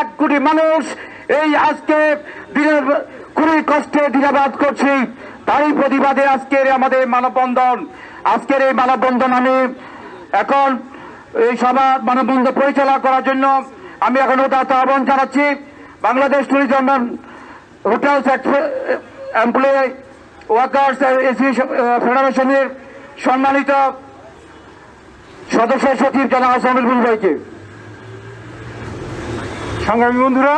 1 কোটি মানুষ এই আজকে দিনের খুবই কষ্টে দিনাবাদ করছি। তারই প্রতিবাদে আজকের আমাদের মানববন্ধন। আজকের এই মানববন্ধন আমি এখন এই সভা মানববন্ধন পরিচালনা করার জন্য আমি এখন আহ্বান জানাচ্ছি Bangladesh tourism hotels employee workers ফেডারেশনের সম্মানিত সদস্য সচিব জনাব আসাদুল ভাইকে। সংগ্রামী বন্ধুরা,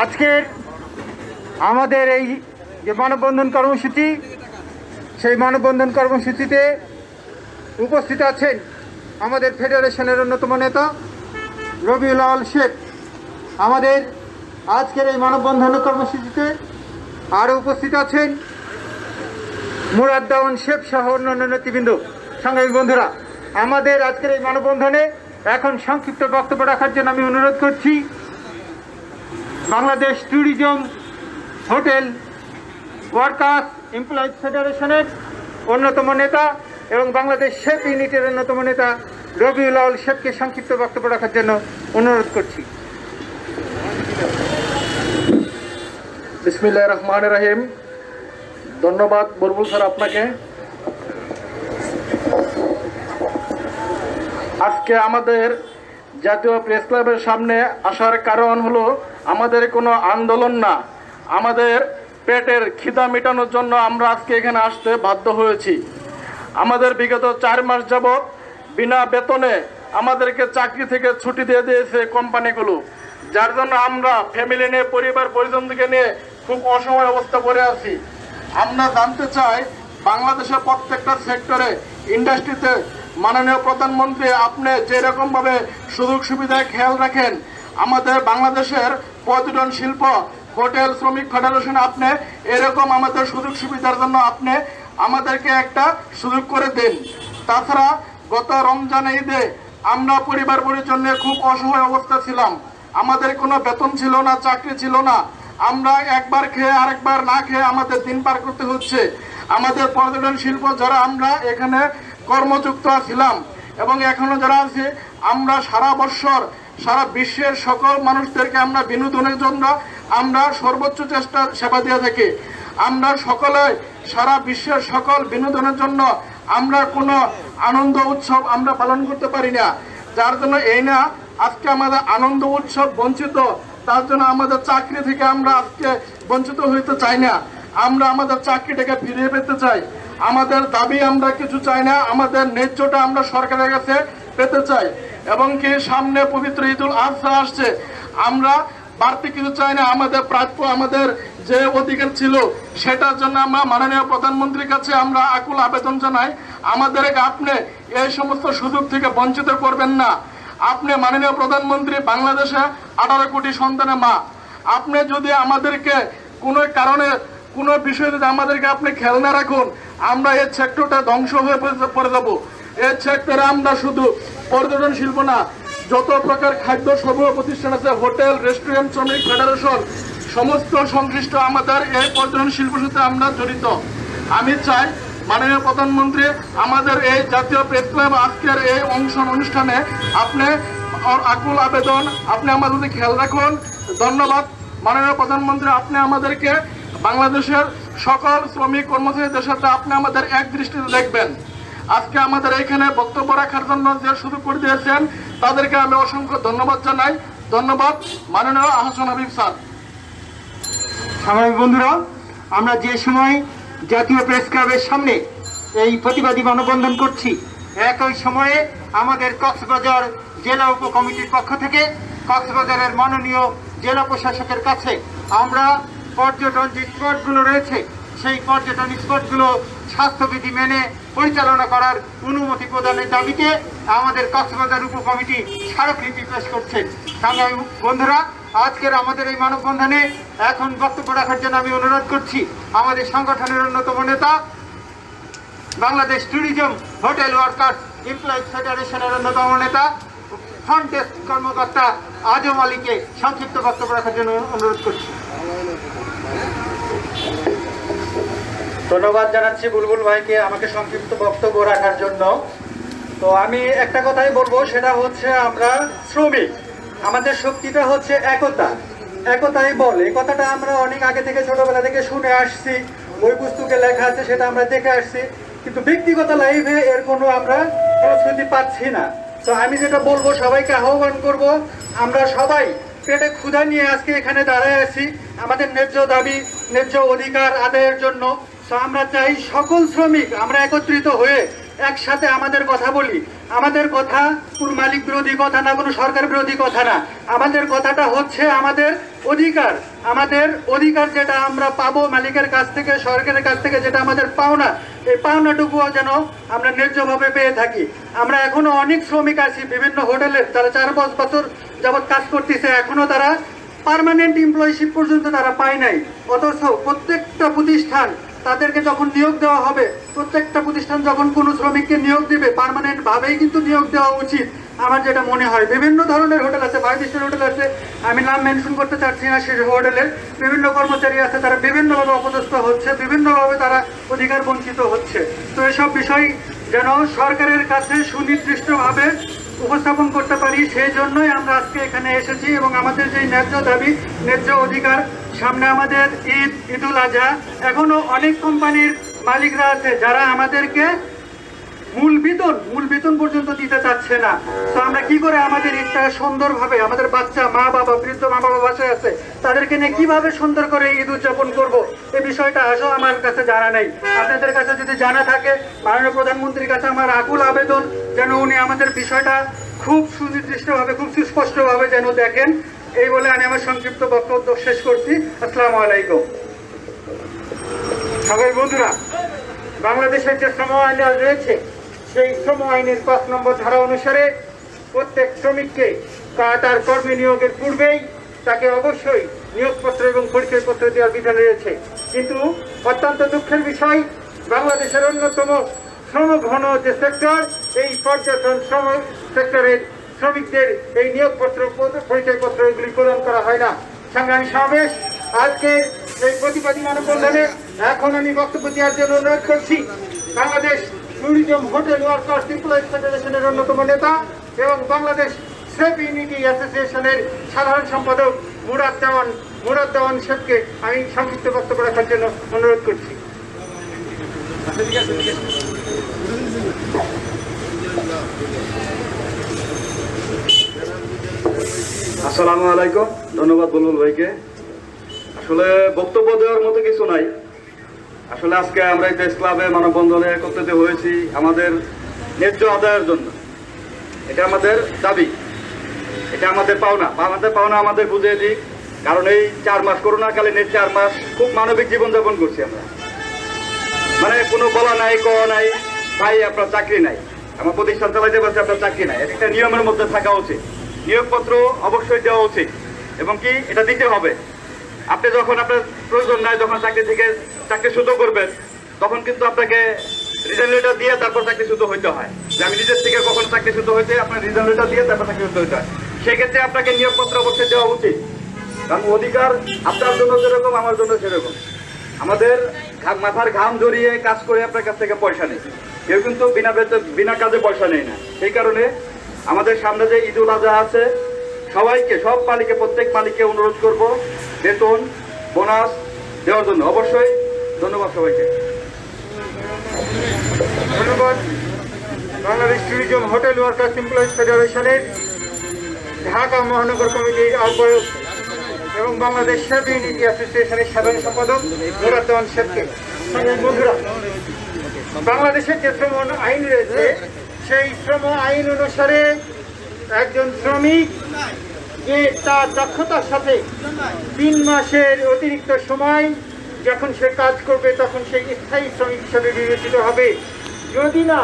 আজকের আমাদের এই যে মানববন্ধন কর্মসূচি, সেই মানববন্ধন কর্মসূচিতে উপস্থিত আছেন আমাদের ফেডারেশনের অন্যতম নেতা রবিউল আওয়াল শেখ। আমাদের আজকের এই মানববন্ধন কর্মসূচিতে আরও উপস্থিত আছেন মুরাদ দাওয়ান শেখ সহ অন্যান্য নেতৃবৃন্দ। সংগ্রামী বন্ধুরা, আমাদের আজকের এই মানববন্ধনে এখন সংক্ষিপ্ত বক্তব্য রাখার জন্য আমি অনুরোধ করছি Bangladesh tourism hotel workers employees ফেডারেশনের অন্যতম নেতা এবং বাংলাদেশ শেফ ইউনিটের অন্যতম নেতা রবিউল আওয়াল শেখকে সংক্ষিপ্ত বক্তব্য রাখার জন্য অনুরোধ করছি। বিসমিল্লাহির রহমানির রহিম। ধন্যবাদ বুলবুল স্যার আপনাকে। আজকে আমাদের জাতীয় প্রেস ক্লাবের সামনে আসার কারণ হলো আমাদের কোনো আন্দোলন না, আমাদের পেটের খিদা মেটানোর জন্য আমরা আজকে এখানে আসতে বাধ্য হয়েছি। আমাদের বিগত 4 মাস যাবৎ বিনা বেতনে আমাদেরকে চাকরি থেকে ছুটি দিয়ে দিয়েছে কোম্পানিগুলো, যার জন্য আমরা ফ্যামিলি নিয়ে পরিবার পরিজনকে নিয়ে খুব অসহায় অবস্থা পড়ে আছি। আমরা জানতে চাই বাংলাদেশের প্রত্যেকটা সেক্টরে ইন্ডাস্ট্রিতে মাননীয় প্রধানমন্ত্রী আপনি যেরকমভাবে সুযোগ সুবিধায় খেয়াল রাখেন, আমাদের বাংলাদেশের পর্যটন শিল্প হোটেল শ্রমিক ফেডারেশন আপনি এরকম আমাদের সুযোগ সুবিধার জন্য আপনি আমাদেরকে একটা সুযোগ করে দিন। তাছাড়া গত রমজান ঈদে আমরা পরিবার পরিজন নিয়ে খুব অসহায় অবস্থা ছিলাম, আমাদের কোনো বেতন ছিল না, চাকরি ছিল না, আমরা একবার খেয়ে আরেকবার না খেয়ে আমাদের দিন পার করতে হচ্ছে। আমাদের পর্যটন শিল্প যারা আমরা এখানে কর্মযুক্ত ছিলাম এবং এখনো যারা আছে, আমরা সারা বছর সারা বিশ্বের সকল মানুষদেরকে আমরা বিনোদনের জন্য আমরা সর্বোচ্চ চেষ্টা সেবা দিয়ে থাকি। আমরা সকলে সারা বিশ্বের সকল বিনোদনের জন্য আমরা কোনো আনন্দ উৎসব আমরা পালন করতে পারি না, যার জন্য এই না আজকে আমাদের আনন্দ উৎসব বঞ্চিত, তার জন্য আমাদের চাকরি থেকে আমরা আজকে বঞ্চিত হইতে চাই না। আমরা আমাদের চাকরিটাকে ফিরিয়ে পেতে চাই। আমাদের দাবি আমরা কিছু চাই না, আমাদের ন্যায্যটা আমরা সরকারের কাছে পেতে চাই। এবং কি সামনে পবিত্র ঈদুল আজহা আসছে, আমরা বাড়তি কিছু চাই না, আমাদের প্রাপ্য আমাদের যে অধিকার ছিল সেটার জন্য আমরা মাননীয় প্রধানমন্ত্রীর কাছে আমরা আকুল আবেদন জানাই, আমাদেরকে আপনি এই সমস্ত সুযোগ থেকে বঞ্চিত করবেন না। আপনি মাননীয় প্রধানমন্ত্রী, বাংলাদেশে 18 কোটি সন্তানের মা, আপনি যদি আমাদেরকে কোনো কারণে কোনো বিষয়ে যদি আমাদেরকে আপনি খেয়াল না রাখুন, আমরা এই সেক্টরটা ধ্বংস হয়ে পড়ে যাব। এই সেক্টরে আমরা শুধু পর্যটন শিল্প না, যত প্রকার খাদ্য সরবরাহ প্রতিষ্ঠান আছে, হোটেল রেস্টুরেন্ট শ্রমিক ফেডারেশন সমস্ত সংশ্লিষ্ট আমাদের এই পর্যটন শিল্পের সাথে আমরা জড়িত। আমি চাই মাননীয় প্রধানমন্ত্রী আমাদের এই জাতীয় প্রেস ক্লাব আজকের এই অনুষ্ঠানে আপনি আকুল আবেদন আপনি আমাদের খেয়াল রাখুন। ধন্যবাদ মাননীয় প্রধানমন্ত্রী, আপনি আমাদেরকে বাংলাদেশের সকল শ্রমিক কর্মচারীদের সাথে আপনি আমাদের এক দৃষ্টিতে দেখবেন। আজকে আমাদের এইখানে বক্তব্য রাখার জন্য যে সুযোগ করে দিয়েছেন তাদেরকে আমি অসংখ্য ধন্যবাদ জানাই। ধন্যবাদ মাননীয় আহসান হাবিব স্যার। সংগ্রামী বন্ধুরা, আমরা যে সময় জাতীয় প্রেস ক্লাবের সামনে এই প্রতিবাদী মানববন্ধন করছি, একই সময়ে আমাদের কক্সবাজার জেলা উপকমিটির পক্ষ থেকে কক্সবাজারের মাননীয় জেলা প্রশাসকের কাছে আমরা পর্যটন যে স্পটগুলো রয়েছে সেই পর্যটন স্পটগুলো স্বাস্থ্যবিধি মেনে পরিচালনা করার অনুমতি প্রদানের দাবিতে আমাদের কক্সবাজার উপকমিটি স্মারকলিপি পেশ করছে। সংগ্রামী বন্ধুরা, আজকের আমাদের এই মানববন্ধনে এখন বক্তব্য রাখার জন্য আমি অনুরোধ করছি আমাদের সংগঠনের অন্যতম নেতা Bangladesh tourism hotel workers employees ফেডারেশনের অন্যতম নেতা ফ্রন্ট ডেস্ক কর্মকর্তা আজম আলীকে সংক্ষিপ্ত বক্তব্য রাখার জন্য অনুরোধ করছি। ধন্যবাদ জানাচ্ছি বুলবুল ভাইকে আমাকে সংক্ষিপ্ত বক্তব্য রাখার জন্য। তো আমি একটা কথাই বলবো, সেটা হচ্ছে আমরা শ্রমিক, আমাদের শক্তিটা হচ্ছে একতা। একতাই বল, এই কথাটা আমরা অনেক আগে থেকে ছোটবেলা থেকে শুনে আসছি, বই পুস্তকে লেখা আছে, সেটা আমরা দেখে আসছি, কিন্তু ব্যক্তিগত লাইফে এর কোনো আমরা প্রস্তুতি পাচ্ছি না। তো আমি যেটা বলবো, সবাইকে আহ্বান করব, আমরা সবাই পেটে ক্ষুধা নিয়ে আজকে এখানে দাঁড়ায় আছি আমাদের ন্যায্য দাবি, ন্যায্য অধিকার আদায়ের জন্য। তো আমরা চাই সকল শ্রমিক আমরা একত্রিত হয়ে একসাথে আমাদের কথা বলি। আমাদের কথা কোনো মালিক বিরোধী কথা না, কোনো সরকার বিরোধী কথা না, আমাদের কথাটা হচ্ছে আমাদের অধিকার। আমাদের অধিকার যেটা আমরা পাবো মালিকের কাছ থেকে, সরকারের কাছ থেকে, যেটা আমাদের পাওনা, এই পাওনাটুকুও যেন আমরা ন্যায্যভাবে পেয়ে থাকি। আমরা এখনো অনেক শ্রমিক আছি বিভিন্ন হোটেলের, তারা 4-5 বছর যাবৎ কাজ করতেছে, এখনো তারা পার্মানেন্ট এমপ্লয়িশিপ পর্যন্ত তারা পায় নাই। অথচ প্রত্যেকটা প্রতিষ্ঠান তাদেরকে যখন নিয়োগ দেওয়া হবে, প্রত্যেকটা প্রতিষ্ঠান যখন কোনো শ্রমিককে নিয়োগ দিবে পার্মানেন্ট ভাবেই কিন্তু নিয়োগ দেওয়া উচিত। আমার যেটা মনে হয়, বিভিন্ন ধরনের হোটেল আছে, 5 স্টার হোটেল আছে, আমি নাম মেনশন করতে চাচ্ছি না, সেই হোটেলের বিভিন্ন কর্মচারী আছে, তারা বিভিন্নভাবে অপদস্থ হচ্ছে, বিভিন্নভাবে তারা অধিকার বঞ্চিত হচ্ছে। তো এসব বিষয় যেন সরকারের কাছে সুনির্দিষ্টভাবে উপস্থাপন করতে পারি, সেই জন্যই আমরা আজকে এখানে এসেছি। এবং আমাদের যে ন্যায্য দাবি, ন্যায্য অধিকার, সামনে আমাদের ঈদুল আজহা, এখনো অনেক কোম্পানির মালিকরা আছে যারা আমাদেরকে মূল বেতন পর্যন্ত দিতে চাচ্ছে না। তো আমরা কি করে আমাদের ঈদটা সুন্দরভাবে, আমাদের বাচ্চা, মা বাবা, বৃদ্ধ মা বাবা বাসায় আছে, তাদেরকে নিয়ে কিভাবে সুন্দর করে ঈদ উদযাপন করব, এই বিষয়টা আসলে আমার কাছে জানা নেই। আপনাদের কাছে যদি জানা থাকে, মাননীয় প্রধানমন্ত্রীর কাছে আমার আকুল আবেদন, যেন উনি আমাদের বিষয়টা খুব সুনির্দিষ্টভাবে, খুব সুস্পষ্টভাবে যেন দেখেন। এই বলে আমি আমার সংক্ষিপ্ত বক্তব্য শেষ করছি। আসসালামু আলাইকুম। সবাই বন্ধুরা, বাংলাদেশের যে শ্রম আইন রয়েছে, সেই শ্রম আইনের 5 নম্বর ধারা অনুসারে প্রত্যেক শ্রমিককে তার কর্মে নিয়োগের পূর্বেই তাকে অবশ্যই নিয়োগপত্র এবং পরিচয়পত্র দেওয়ার বিধান রয়েছে। কিন্তু অত্যন্ত দুঃখের বিষয়, বাংলাদেশের অন্যতম শ্রমঘন যে সেক্টর, এই পর্যটন শ্রম সেক্টরের শ্রমিকদের এই নিয়োগপত্র, পরিচয়পত্র এগুলি প্রদান করা হয় না। সংগ্রামী সমাবেশ, আজকে এই প্রতিবাদী মানববন্ধনে এখন আমি বক্তব্য দেওয়ার জন্য অনুরোধ করছি Bangladesh tourism hotel workers employees ফেডারেশনের অন্যতম নেতা এবং বাংলাদেশ সেফ ইউনিটি অ্যাসোসিয়েশনের সাধারণ সম্পাদক মুরাদ দেওয়ান শেখকে আমি সংক্ষিপ্ত বক্তব্য রাখার জন্য অনুরোধ করছি। আসসালামু আলাইকুম, ধন্যবাদ বুলবুল ভাইকে। আসলে বক্তব্য দেওয়ার মতো কিছু নাই। আসলে আজকে আমরা এই প্রেস ক্লাবে মানববন্ধনে একত্রিত হয়েছি আমাদের ন্যায্য আদায়ের জন্য। এটা আমাদের দাবি, এটা আমাদের পাওনা। আমাদের বুঝিয়ে দিক, কারণ এই 4 মাস করোনাকালীন, এই 4 মাস খুব মানবিক জীবনযাপন করছি আমরা। মানে কোনো বলা নাই, কওয়া নাই, ভাই আপনার চাকরি নাই, আমার প্রতিষ্ঠান চালাইতে পারছি, আপনার চাকরি নাই, এটা একটা নিয়মের মধ্যে থাকা উচিত। নিয়োগপত্র অবশ্যই দেওয়া উচিত এবং কি এটা দিতে হবে। আপনি যখন আপনার প্রয়োজন নাই, যখন চাকরিচ্যুত করবেন, তখন কিন্তু আপনাকে রিজাইন লেটার দিয়ে তারপর চাকরিচ্যুত হইতে হয়। যে আমি নিজের থেকে কখন চাকরিচ্যুত হইতে, আপনার রিজাইন লেটার দিয়ে তারপর চাকরিচ্যুত হইতে হয়। সেক্ষেত্রে আপনাকে নিয়োগপত্র অবশ্যই দেওয়া উচিত, কারণ অধিকার আপনার জন্য যেরকম আমার জন্য সেরকম। আমাদের মাথার ঘাম জড়িয়ে কাজ করে আপনার কাছ থেকে পয়সা নেই, কেউ কিন্তু বিনা কাজে পয়সা নেই না। সেই কারণে আমাদের সামনে যে ঈদুল আজহা আছে, সবাইকে, সব মালিককে, প্রত্যেক মালিককে অনুরোধ করব বেতন, বোনাস দেওয়ার জন্য। অবশ্যই ধন্যবাদ সবাইকে। ধন্যবাদ Bangladesh tourism hotel workers employees ফেডারেশনের ঢাকা মহানগর কমিটির আহ্বায়ক এবং বাংলাদেশ সেফ ইউনিটি অ্যাসোসিয়েশনের সাধারণ সম্পাদক মুরাদ দেওয়ান শেখকে। বন্ধুরা, বাংলাদেশের যে শ্রম আইন রয়েছে, সেই শ্রম আইন অনুসারে একজন শ্রমিক যে তার দক্ষতার সাথে 3 মাসের অতিরিক্ত সময় যখন সে কাজ করবে, তখন সে স্থায়ী শ্রমিক হিসেবে বিবেচিত হবে। যদি না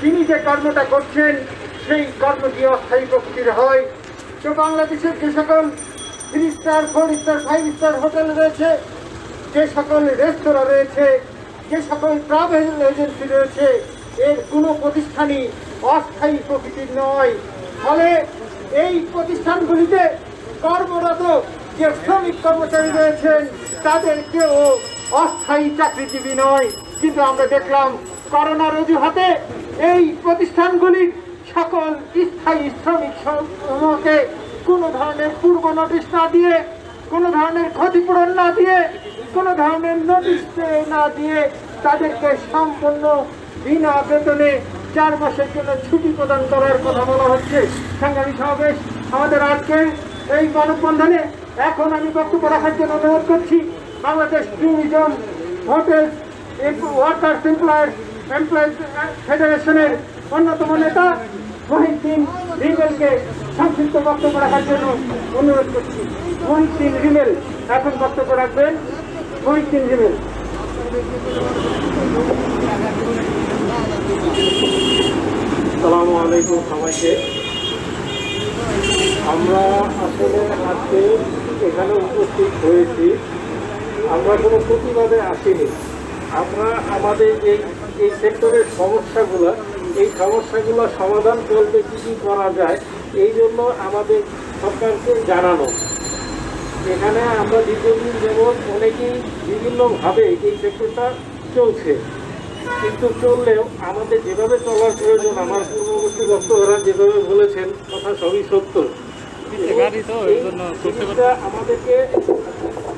তিনি যে কর্মটা করছেন সেই কর্মটি অস্থায়ী প্রকৃতির হয়। তো বাংলাদেশের যে সকল 3 স্টার, 4 স্টার, 5 স্টার হোটেল রয়েছে, যে সকল রেস্তোরাঁ রয়েছে, যে সকল ট্রাভেল এজেন্সি রয়েছে, এর কোনো প্রতিষ্ঠানই অস্থায়ী প্রকৃতির নয়। ফলে এই প্রতিষ্ঠানগুলিতে কর্মরত যে শ্রমিক কর্মচারী রয়েছেন, তাদের কেউ অস্থায়ী চাকরিজীবী নয়। কিন্তু আমরা দেখলাম করোনার অজুহাতে এই প্রতিষ্ঠানগুলির সকল স্থায়ী শ্রমিক সমূহকে কোনো ধরনের পূর্ব নোটিশ না দিয়ে, কোনো ধরনের ক্ষতিপূরণ না দিয়ে, কোনো ধরনের নোটিশ না দিয়ে তাদেরকে সম্পূর্ণ বিনা বেতনে 4 মাসের জন্য ছুটি প্রদান করার কথা বলা হচ্ছে। সাংবাদিক সমাবেশ আমাদের আজকে এই মানববন্ধনে এখন আমি বক্তব্য রাখার জন্য অনুরোধ করছি Bangladesh tourism hotel workers employees ফেডারেশনের অন্যতম নেতা মহিউদ্দিন রিমেলকে সংক্ষিপ্ত বক্তব্য রাখার জন্য অনুরোধ করছি। মহিউদ্দিন রিমেল এখন বক্তব্য রাখবেন। মহিউদ্দিন রিমেল। আসসালামু আলাইকুম সবাইকে। আমরা আসলে আজকে এখানে উপস্থিত হয়েছি, আমরা কোনো প্রতিবাদে আসিনি। আমরা আমাদের এই সেক্টরের এই সমস্যাগুলো সমাধান করতে কী কী করা যায় এই জন্য আমাদের সরকারকে জানানো। এখানে আমরা দীর্ঘদিন যেমন অনেকেই বিভিন্নভাবে এই সেক্টরটা চলছে, কিন্তু চললেও আমাদের যেভাবে চলার প্রয়োজন, আমার পূর্ববর্তী বক্তব্যরা যেভাবে বলেছেন কথা সবই সত্য। আমাদেরকে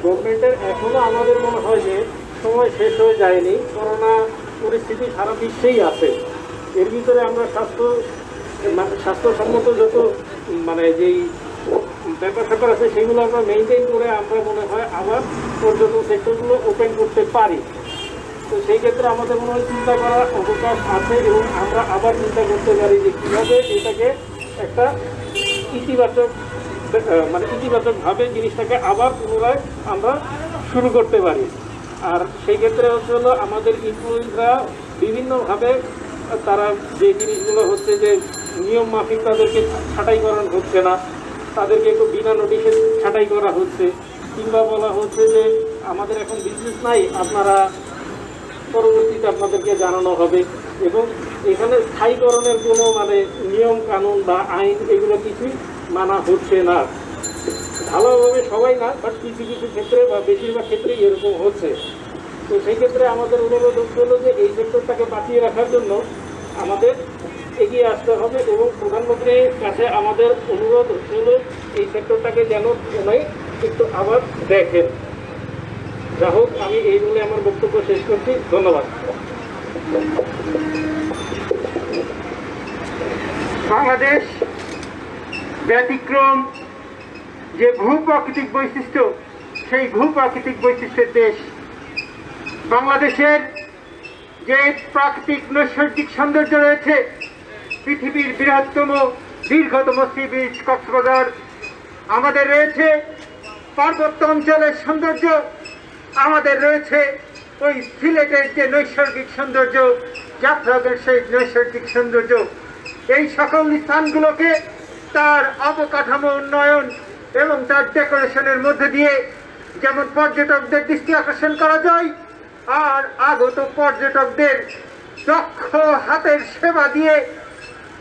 গভর্নমেন্টের এখনো আমাদের মনে হয় যে সময় শেষ হয়ে যায়নি। করোনা পরিস্থিতি সারা বিশ্বেই আছে। এর ভিতরে আমরা স্বাস্থ্যসম্মত যত যেই ব্যাপার স্যাপার আছে সেগুলো আমরা মেনটেন করে আমরা মনে হয় আবার পর্যটন সেক্টরগুলো ওপেন করতে পারি। তো সেই ক্ষেত্রে আমাদের মনে হয় চিন্তা করার অবকাশ আছে এবং আমরা আবার চিন্তা করতে পারি যে কীভাবে এটাকে একটা ইতিবাচকভাবে জিনিসটাকে আবার পুনরায় আমরা শুরু করতে পারি। আর সেই ক্ষেত্রে হলো আমাদের এমপ্লয়িজরা বিভিন্নভাবে তারা যে জিনিসগুলো হচ্ছে যে নিয়ম মাফিক তাদেরকে ছাঁটাই করানো হচ্ছে না, তাদেরকে একটু বিনা নোটিশে ছাঁটাই করা হচ্ছে, কিংবা বলা হচ্ছে যে আমাদের এখন বিজনেস নাই, আপনারা পরবর্তীতে আপনাদেরকে জানানো হবে। এবং এখানে স্থায়ীকরণের কোনো নিয়ম কানুন বা আইন এগুলো কিছুই মানা হচ্ছে না। ভালোভাবে সবাই না, বাট কিছু কিছু ক্ষেত্রে বা বেশিরভাগ ক্ষেত্রেই এরকম হচ্ছে। তো সেই ক্ষেত্রে আমাদের অনুরোধ হলো যে এই সেক্টরটাকে বাঁচিয়ে রাখার জন্য আমাদের এগিয়ে আসতে হবে এবং প্রধানমন্ত্রীর কাছে আমাদের অনুরোধ হলো এই সেক্টরটাকে যেন উনি একটু আবার দেখেন। যা হোক, আমি এই বলে আমার বক্তব্য শেষ করছি। ধন্যবাদ। বাংলাদেশ ব্যতিক্রম যে ভূপ্রাকৃতিক বৈশিষ্ট্য, সেই ভূপ্রাকৃতিক বৈশিষ্ট্যের দেশ। বাংলাদেশের যে প্রাকৃতিক নৈসর্গিক সৌন্দর্য রয়েছে, পৃথিবীর বৃহত্তম দীর্ঘতম সি বিচ কক্সবাজার, আমাদের রয়েছে পার্বত্য অঞ্চলের সৌন্দর্য, আমাদের রয়েছে ওই সিলেটের যে নৈসর্গিক সৌন্দর্য, জাফলংয়ের সেই নৈসর্গিক সৌন্দর্য। এই সকল স্থানগুলোকে তার অবকাঠামো উন্নয়ন এবং তার ডেকোরেশনের মধ্যে দিয়ে যেমন পর্যটকদের দৃষ্টি আকর্ষণ করা যায়, আর আগত পর্যটকদের দক্ষ হাতের সেবা দিয়ে,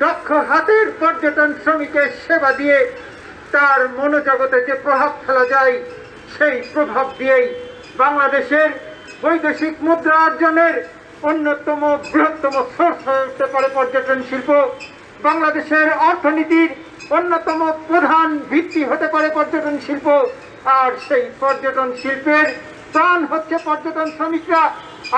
দক্ষ হাতের পর্যটন শ্রমিকের সেবা দিয়ে তার মনোজগতে যে প্রভাব ফেলা যায়, সেই প্রভাব দিয়েই বাংলাদেশের বৈদেশিক মুদ্রা অর্জনের অন্যতম বৃহত্তম সোর্স হয়ে উঠতে পারে পর্যটন শিল্প। বাংলাদেশের অর্থনীতির অন্যতম প্রধান ভিত্তি হতে পারে পর্যটন শিল্প। আর সেই পর্যটন শিল্পের প্রাণ হচ্ছে পর্যটন শ্রমিকরা।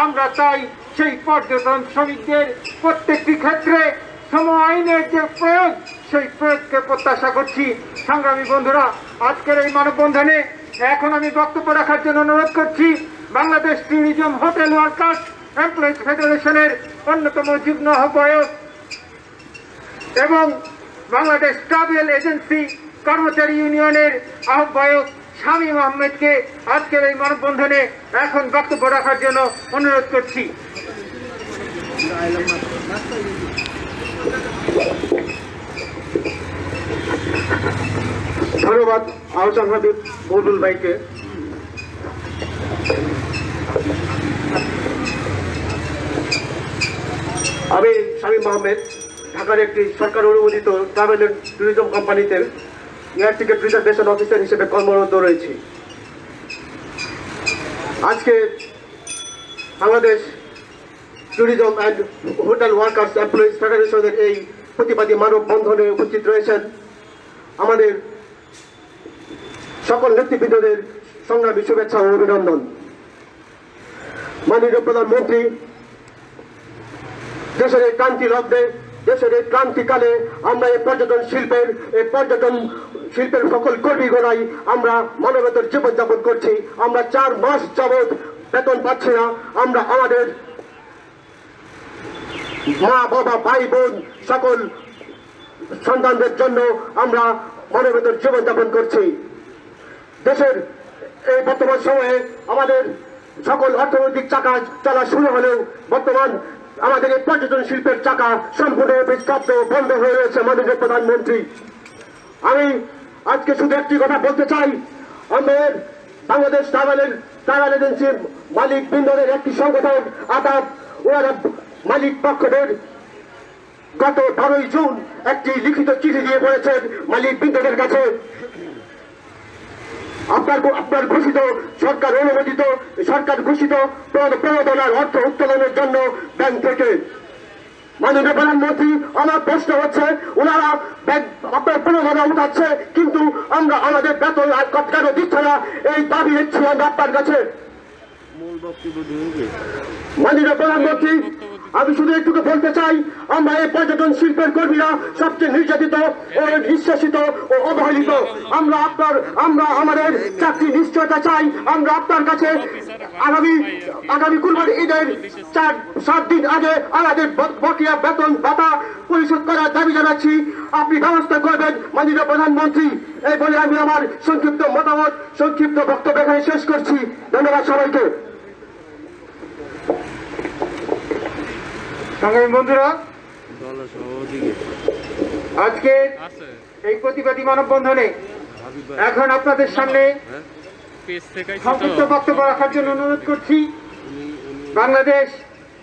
আমরা তাই সেই পর্যটন শ্রমিকদের প্রত্যেকটি ক্ষেত্রে শ্রম আইনের যে প্রয়োগ, সেই প্রয়োগকে প্রত্যাশা করছি। সংগ্রামী বন্ধুরা, আজকের এই মানববন্ধনে এখন আমি বক্তব্য রাখার জন্য অনুরোধ করছি Bangladesh tourism hotel workers employees ফেডারেশনের অন্যতম যুগ্ম আহ্বায়ক এবং বাংলাদেশ ট্রাভেল এজেন্সি কর্মচারী ইউনিয়নের আহ্বায়ক শামীম আহমেদকে আজকের এই মানববন্ধনে এখন বক্তব্য রাখার জন্য অনুরোধ করছি। ধন্যবাদ আলোচনা হাবিব বদুল ভাইকে। আমি শামীম আহমেদ, ঢাকার একটি সরকার অনুমোদিত ট্রাভেল এন্ড ট্যুরিজম কোম্পানিতে এয়ার টিকেট রিজার্ভেশন অফিসার হিসেবে কর্মরত রয়েছি। আজকে Bangladesh tourism and hotel workers employees ফেডারেশনের এই প্রতিবাদী মানববন্ধনে উপস্থিত রয়েছেন আমাদের সকল নেতৃবৃন্দদের সংগ্রামী শুভেচ্ছা ও অভিনন্দন। মাননীয় প্রধানমন্ত্রী, দেশের এই ক্রান্তি লগ্নে, দেশের এই ক্রান্তিকালে আমরা এই পর্যটন শিল্পের সকল কর্মীগণাই আমরা মানবেতর জীবনযাপন করছি। আমরা 4 মাস যাবৎ বেতন পাচ্ছি না। আমরা আমাদের মা বাবা ভাই বোন সকল সন্তানদের জন্য আমরা মানবেতর জীবনযাপন করছি। দেশের এই বর্তমান সময়ে আমাদের সকল অর্থনৈতিক চাকা চলা শুরু হলেও বর্তমান আমাদের এই পর্যটন শিল্পের চাকা সম্পূর্ণরূপে স্তব্ধ বন্ধ হয়ে রয়েছে। মাননীয় প্রধানমন্ত্রী, আমি আজকে শুধু একটি কথা বলতে চাই, আমাদের বাংলাদেশ ট্রাভেল এজেন্সির মালিক বৃন্দদের একটি সংগঠন আদাব, ওরা মালিক পক্ষদের গত 12ই জুন একটি লিখিত চিঠি দিয়ে বলেছেন মালিক বৃন্দদের কাছে আপনার ঘোষিত সরকার অনুমোদিত সরকার ঘোষিত প্রণোদনার অর্থ উত্তোলনের জন্য ব্যাংক থেকে। মাননীয় প্রধানমন্ত্রী, আমার প্রশ্ন হচ্ছে, ওনারা আপনার প্রণোদনা উঠাচ্ছে কিন্তু আমরা আমাদের বেতন কেন দিচ্ছে না, এই দাবি হচ্ছে আমরা আপনার কাছে। মাননীয় প্রধানমন্ত্রী, আমি শুধু একটুকু বলতে চাই, আমরা এই পর্যটন শিল্পের কর্মীরা সবচেয়ে নির্যাতিত ও নিঃশ্বাসিত ও অবহেলিত। আমরা আমাদের চাকরি নিশ্চয়তা চাই। আমরা আপনার কাছে আগামী কুরবানি ঈদের 4-7 দিন আগে আমাদের বকেয়া বেতন ভাতা পরিশোধ করার দাবি জানাচ্ছি। আপনি ব্যবস্থা করবেন মাননীয় প্রধানমন্ত্রী। এই বলে আমি আমার সংক্ষিপ্ত বক্তব্য এখানে শেষ করছি। ধন্যবাদ সবাইকে। সংগ্রামী বন্ধুরা, আজকে এই প্রতিবাদী মানববন্ধনে এখন আপনাদের সামনে সংক্ষিপ্ত বক্তব্য রাখার জন্য অনুরোধ করছি বাংলাদেশ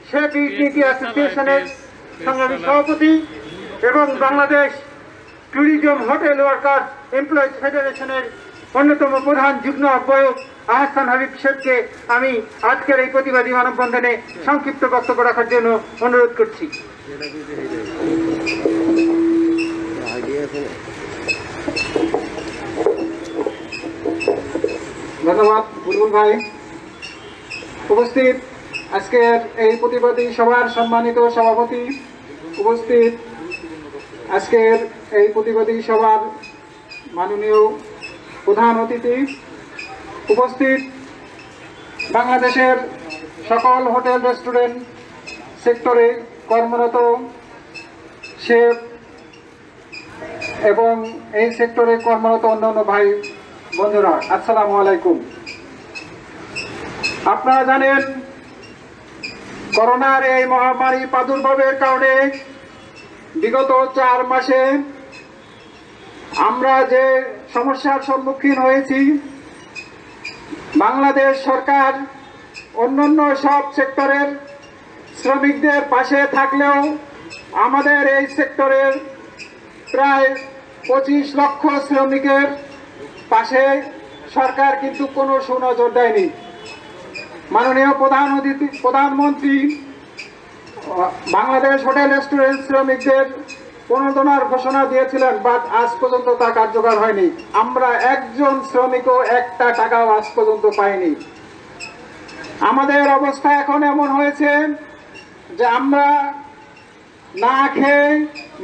শেফ ইউটিলিটি অ্যাসোসিয়েশনের সংগ্রামী সভাপতি এবং Bangladesh tourism hotel workers employees ফেডারেশনের অন্যতম প্রধান যুগ্ম আহ্বায়ক আহসান হাবিব শেখকে আমি আজকের এই প্রতিবাদী মানববন্ধনে সংক্ষিপ্ত বক্তব্য রাখার জন্য অনুরোধ করছি। ধন্যবাদ বুলবুল ভাই। উপস্থিত আজকের এই প্রতিবাদী সভার সম্মানিত সভাপতি, উপস্থিত আজকের এই প্রতিবাদী সভার মাননীয় প্রধান অতিথি, উপস্থিত বাংলাদেশের সকল হোটেল রেস্টুরেন্ট সেক্টরে কর্মরত শেফ এবং এই সেক্টরে কর্মরত অন্যান্য ভাই বন্ধুরা, আসসালামু আলাইকুম। আপনারা জানেন, করোনার এই মহামারী প্রাদুর্ভাবের কারণে বিগত 4 মাসে আমরা যে সমস্যার সম্মুখীন হয়েছি, বাংলাদেশ সরকার অন্যান্য সব সেক্টরের শ্রমিকদের পাশে থাকলেও আমাদের এই সেক্টরের প্রায় 25 লক্ষ শ্রমিকের পাশে সরকার কিন্তু কোনো সুনজর দেয়নি। মাননীয় প্রধানমন্ত্রী বাংলাদেশ হোটেল রেস্টুরেন্ট শ্রমিকদের প্রণোদনার ঘোষণা দিয়েছিলেন, বাট আজ পর্যন্ত তা কার্যকর হয়নি। আমরা একজন শ্রমিকও একটা টাকাও আজ পর্যন্ত পাইনি। আমাদের অবস্থা এখন এমন হয়েছে যে আমরা না খেয়ে